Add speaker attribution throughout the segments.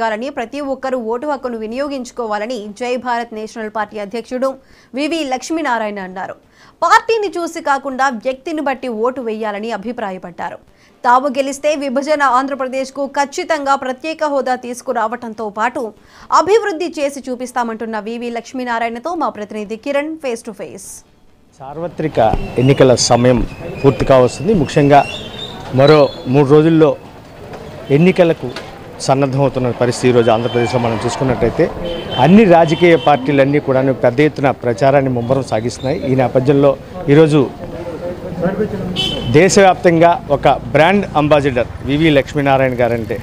Speaker 1: గాలని ప్రతి ఒక్కరూ ఓటు హక్కును వినియోగించుకోవాలని జై భారత్ నేషనల్ పార్టీ అధ్యక్షుడు వివి లక్ష్మీనారాయణ అన్నారు. పార్టీని చూసి కాకుండా వ్యక్తిని బట్టి ఓటు వేయాలని అభిప్రాయపడ్డారు. తాము గెలిస్తే విభజన ఆంధ్రప్రదేశ్కు ఖచ్చితంగా ప్రత్యేక హోదా తీసుకురావడంతో పాటు అభివృద్ధి చేసి చూపిస్తామంటున్న వివి లక్ష్మీనారాయణతో మా ప్రతినిధి కిరణ్ ఫేస్ టు ఫేస్.
Speaker 2: సార్వత్రిక ఎన్నికల సమయం పూర్తిగా వస్తుంది. ముఖ్యంగా మరో 3 రోజుల్లో ఎన్నికలకు సన్నద్ధమవుతున్న పరిస్థితి ఈరోజు ఆంధ్రప్రదేశ్లో మనం చూసుకున్నట్టయితే అన్ని రాజకీయ పార్టీలన్నీ కూడా పెద్ద ఎత్తున ప్రచారాన్ని ముమ్మరం సాగిస్తున్నాయి. ఈ నేపథ్యంలో ఈరోజు దేశవ్యాప్తంగా ఒక బ్రాండ్ అంబాసిడర్ వివి లక్ష్మీనారాయణ గారంటే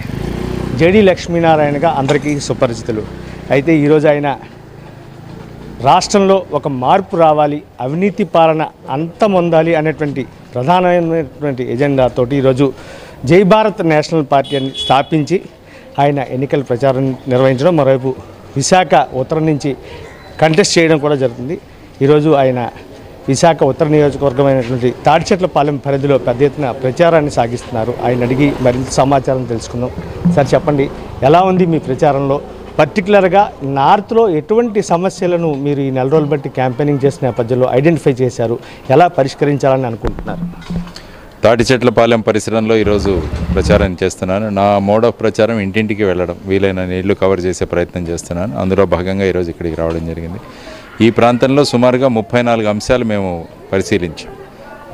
Speaker 2: జేడి లక్ష్మీనారాయణగా అందరికీ సుపరిచితులు. అయితే ఈరోజు ఆయన రాష్ట్రంలో ఒక మార్పు రావాలి, అవినీతి పాలన అంతమొందాలి అనేటువంటి ప్రధానమైనటువంటి ఎజెండాతోటి ఈరోజు జై భారత్ నేషనల్ పార్టీ అని స్థాపించి ఆయన ఎన్నికల ప్రచారం నిర్వహించడం, మరోవైపు విశాఖ ఉత్తరం నుంచి కంటెస్ట్ చేయడం కూడా జరుగుతుంది. ఈరోజు ఆయన విశాఖ ఉత్తర నియోజకవర్గమైనటువంటి తాడిచెట్లపాలెం పరిధిలో పెద్ద ఎత్తున ప్రచారాన్ని సాగిస్తున్నారు. ఆయన అడిగి మరింత సమాచారం తెలుసుకుందాం. సార్ చెప్పండి, ఎలా ఉంది మీ ప్రచారంలో? పర్టికులర్గా నార్త్లో ఎటువంటి సమస్యలను మీరు ఈ నెల రోజులు బట్టి క్యాంపెయినింగ్ చేసిన నేపథ్యంలో ఐడెంటిఫై చేశారు, ఎలా పరిష్కరించాలని అనుకుంటున్నారు?
Speaker 3: తాటిచెట్లపాలెం పరిసరంలో ఈరోజు ప్రచారం చేస్తున్నాను. నా మోడ్ ఆఫ్ ప్రచారం ఇంటింటికి వెళ్ళడం, వీలైన ఇళ్ళు కవర్ చేసే ప్రయత్నం చేస్తున్నాను. అందులో భాగంగా ఈరోజు ఇక్కడికి రావడం జరిగింది. ఈ ప్రాంతంలో సుమారుగా 34 అంశాలు మేము పరిశీలించాం.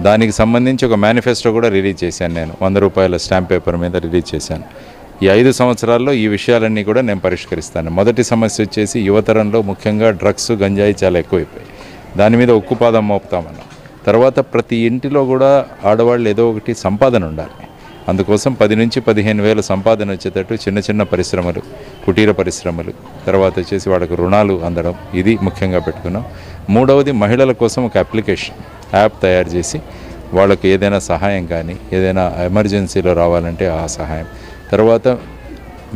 Speaker 3: దానికి సంబంధించి ఒక మేనిఫెస్టో కూడా రిలీజ్ చేశాను. నేను 100 రూపాయల స్టాంప్ పేపర్ మీద రిలీజ్ చేశాను. ఈ 5 సంవత్సరాల్లో ఈ విషయాలన్నీ కూడా నేను పరిష్కరిస్తాను. మొదటి సమస్య వచ్చేసి యువతరంలో ముఖ్యంగా డ్రగ్స్, గంజాయి చాలా ఎక్కువైపోయాయి. దాని మీద ఉక్కుపాదం మోపుతామన్నాం. తర్వాత ప్రతి ఇంటిలో కూడా ఆడవాళ్ళు ఏదో ఒకటి సంపాదన ఉండాలి. అందుకోసం 10 నుంచి 15 వేల సంపాదన వచ్చేటట్టు చిన్న చిన్న పరిశ్రమలు, కుటీర పరిశ్రమలు, తర్వాత వచ్చేసి వాళ్ళకు రుణాలు అందడం, ఇది ముఖ్యంగా పెట్టుకున్నాం. మూడవది మహిళల కోసం ఒక అప్లికేషన్ యాప్ తయారు చేసి వాళ్ళకు ఏదైనా సహాయం కానీ ఏదైనా ఎమర్జెన్సీలో రావాలంటే ఆ సహాయం. తర్వాత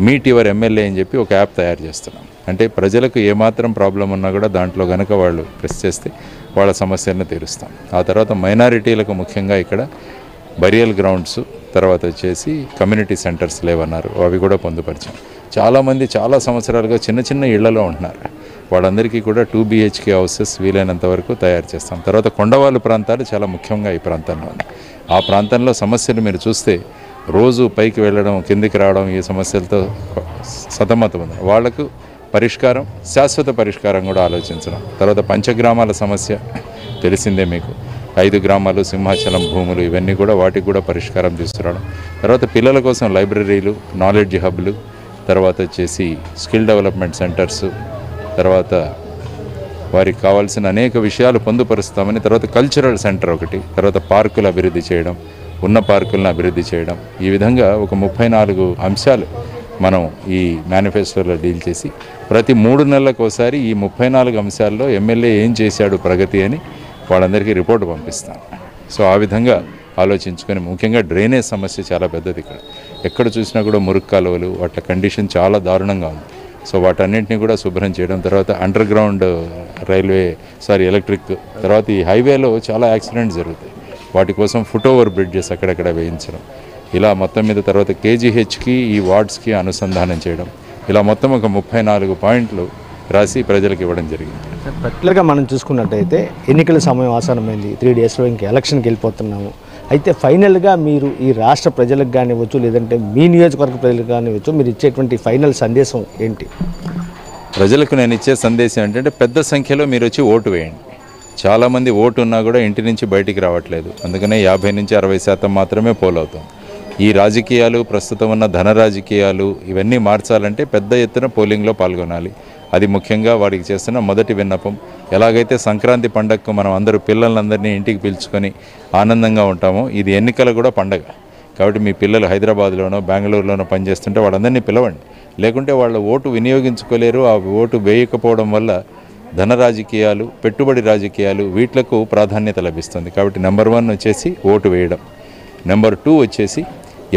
Speaker 3: మీట్ యువర్ ఎమ్మెల్యే అని చెప్పి ఒక యాప్ తయారు చేస్తున్నాం. అంటే ప్రజలకు ఏమాత్రం ప్రాబ్లం ఉన్నా కూడా దాంట్లో కనుక వాళ్ళు ప్రెస్ చేస్తే వాళ్ళ సమస్యలను తీరుస్తాం. ఆ తర్వాత మైనారిటీలకు ముఖ్యంగా ఇక్కడ బరియల్ గ్రౌండ్స్, తర్వాత వచ్చేసి కమ్యూనిటీ సెంటర్స్ లేవన్నారు, అవి కూడా పొందుపరిచాం. చాలామంది చాలా సంవత్సరాలుగా చిన్న చిన్న ఇళ్లలో ఉంటున్నారు. వాళ్ళందరికీ కూడా 2 BHK హౌసెస్ వీలైనంత వరకు తయారు చేస్తాం. తర్వాత కొండవాళ్ళు ప్రాంతాలు చాలా ముఖ్యంగా ఈ ప్రాంతంలో ఉంది. ఆ ప్రాంతంలో సమస్యలు మీరు చూస్తే రోజు పైకి వెళ్ళడం, కిందికి రావడం, ఈ సమస్యలతో సతమతం ఉంది. వాళ్లకు పరిష్కారం, శాశ్వత పరిష్కారం కూడా ఆలోచించడం. తర్వాత పంచగ్రామాల సమస్య తెలిసిందే మీకు. 5 గ్రామాలు, సింహాచలం భూములు, ఇవన్నీ కూడా వాటికి కూడా పరిష్కారం తీసుకురావడం. తర్వాత పిల్లల కోసం లైబ్రరీలు, నాలెడ్జ్ హబ్లు, తర్వాత వచ్చేసి స్కిల్ డెవలప్మెంట్ సెంటర్సు, తర్వాత వారికి కావాల్సిన అనేక విషయాలు పొందుపరుస్తామని. తర్వాత కల్చరల్ సెంటర్ ఒకటి, తర్వాత పార్కులు అభివృద్ధి చేయడం, ఉన్న పార్కులను అభివృద్ధి చేయడం. ఈ విధంగా ఒక 34 అంశాలు మనం ఈ మేనిఫెస్టోలో డీల్ చేసి ప్రతి 3 నెలలకు ఒకసారి ఈ 34 అంశాల్లో ఎమ్మెల్యే ఏం చేశాడు ప్రగతి అని వాళ్ళందరికీ రిపోర్టు పంపిస్తాను. సో ఆ విధంగా ఆలోచించుకొని, ముఖ్యంగా డ్రైనేజ్ సమస్య చాలా పెద్దది. ఇక్కడ ఎక్కడ చూసినా కూడా మురుగు కాలువలు, వాటి కండిషన్ చాలా దారుణంగా ఉంది. సో వాటన్నింటినీ కూడా శుభ్రం చేయడం. తర్వాత అండర్ గ్రౌండ్ ఎలక్ట్రిక్, తర్వాత ఈ హైవేలో చాలా యాక్సిడెంట్స్ జరుగుతాయి, వాటి కోసం ఫుట్ ఓవర్ బ్రిడ్జెస్ అక్కడక్కడ వేయించడం. ఇలా మొత్తం మీద తర్వాత KGHకి ఈ వార్డ్స్కి అనుసంధానం చేయడం. ఇలా మొత్తం ఒక 34 పాయింట్లు రాసి ప్రజలకు ఇవ్వడం జరిగింది.
Speaker 2: పర్టికులర్గా మనం చూసుకున్నట్టయితే ఎన్నికల సమయం ఆసన్నమైంది. 3 డేస్లో ఇంకా ఎలక్షన్కి వెళ్ళిపోతున్నాము. అయితే ఫైనల్గా మీరు ఈ రాష్ట్ర ప్రజలకు కానివ్వచ్చు, లేదంటే మీ నియోజకవర్గ ప్రజలకు కానివ్వచ్చు, మీరు ఇచ్చేటువంటి ఫైనల్ సందేశం ఏంటి?
Speaker 3: ప్రజలకు నేను ఇచ్చే సందేశం ఏంటంటే, పెద్ద సంఖ్యలో మీరు వచ్చి ఓటు వేయండి. చాలామంది ఓటు ఉన్నా కూడా ఇంటి నుంచి బయటికి రావట్లేదు. అందుకనే 50 నుంచి 60% మాత్రమే పోల్ అవుతాం. ఈ రాజకీయాలు, ప్రస్తుతం ఉన్న ధన రాజకీయాలు, ఇవన్నీ మార్చాలంటే పెద్ద ఎత్తున పోలింగ్లో పాల్గొనాలి. అది ముఖ్యంగా వారికి చేస్తున్న మొదటి విన్నపం. ఎలాగైతే సంక్రాంతి పండగకు మనం అందరూ పిల్లలందరినీ ఇంటికి పిలుచుకొని ఆనందంగా ఉంటామో, ఇది ఎన్నికలు కూడా పండగ. కాబట్టి మీ పిల్లలు హైదరాబాద్లోనో బెంగళూరులోనో పనిచేస్తుంటే వాళ్ళందరినీ పిలవండి. లేకుంటే వాళ్ళ ఓటు వినియోగించుకోలేరు. ఆ ఓటు వేయకపోవడం వల్ల ధన రాజకీయాలు, పెట్టుబడి రాజకీయాలు, వీటిలకు ప్రాధాన్యత లభిస్తుంది. కాబట్టి నెంబర్ 1 వచ్చేసి ఓటు వేయడం. నెంబర్ 2 వచ్చేసి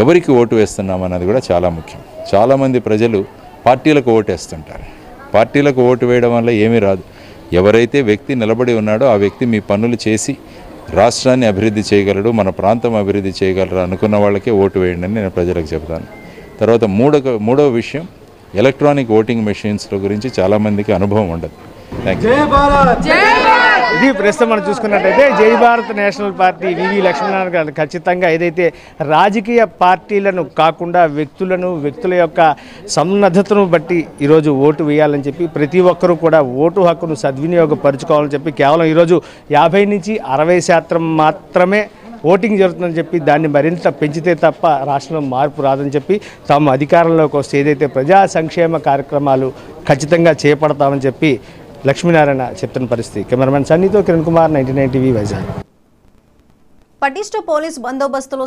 Speaker 3: ఎవరికి ఓటు వేస్తున్నామన్నది కూడా చాలా ముఖ్యం. చాలామంది ప్రజలు పార్టీలకు ఓటు వేస్తుంటారు. పార్టీలకు ఓటు వేయడం వల్ల ఏమీ రాదు. ఎవరైతే వ్యక్తి నిలబడి ఉన్నాడో ఆ వ్యక్తి మీ పనులు చేసి రాష్ట్రాన్ని అభివృద్ధి చేయగలడు, మన ప్రాంతం అభివృద్ధి చేయగలరు అనుకున్న వాళ్ళకే ఓటు వేయండి అని నేను ప్రజలకు చెబుతాను. తర్వాత మూడవ విషయం, ఎలక్ట్రానిక్ ఓటింగ్ మెషిన్స్ల గురించి చాలామందికి అనుభవం ఉండదు. Thank you.
Speaker 2: ఇది ప్రస్తుతం మనం చూసుకున్నట్టయితే జై భారత్ నేషనల్ పార్టీ వివి లక్ష్మీనారాయణ గారు ఖచ్చితంగా ఏదైతే రాజకీయ పార్టీలను కాకుండా వ్యక్తుల యొక్క సన్నద్ధతను బట్టి ఈరోజు ఓటు వేయాలని చెప్పి ప్రతి ఒక్కరూ కూడా ఓటు హక్కును సద్వినియోగపరుచుకోవాలని చెప్పి కేవలం ఈరోజు 50 నుంచి 60% మాత్రమే ఓటింగ్ జరుగుతుందని చెప్పి దాన్ని మరింత పెంచితే తప్ప రాష్ట్రంలో మార్పు రాదని చెప్పి తాము అధికారంలోకి వస్తే ఏదైతే ప్రజా సంక్షేమ కార్యక్రమాలు ఖచ్చితంగా చేపడతామని చెప్పి లక్ష్మీనారాయణ చెప్తున్న పరిస్థితి. కెమెరామెన్ సన్నీతో కిరణ్ కుమార్, 99 టీవీ వైజాగ్.
Speaker 1: పటిష్ట పోలీస్ బందోబస్తులో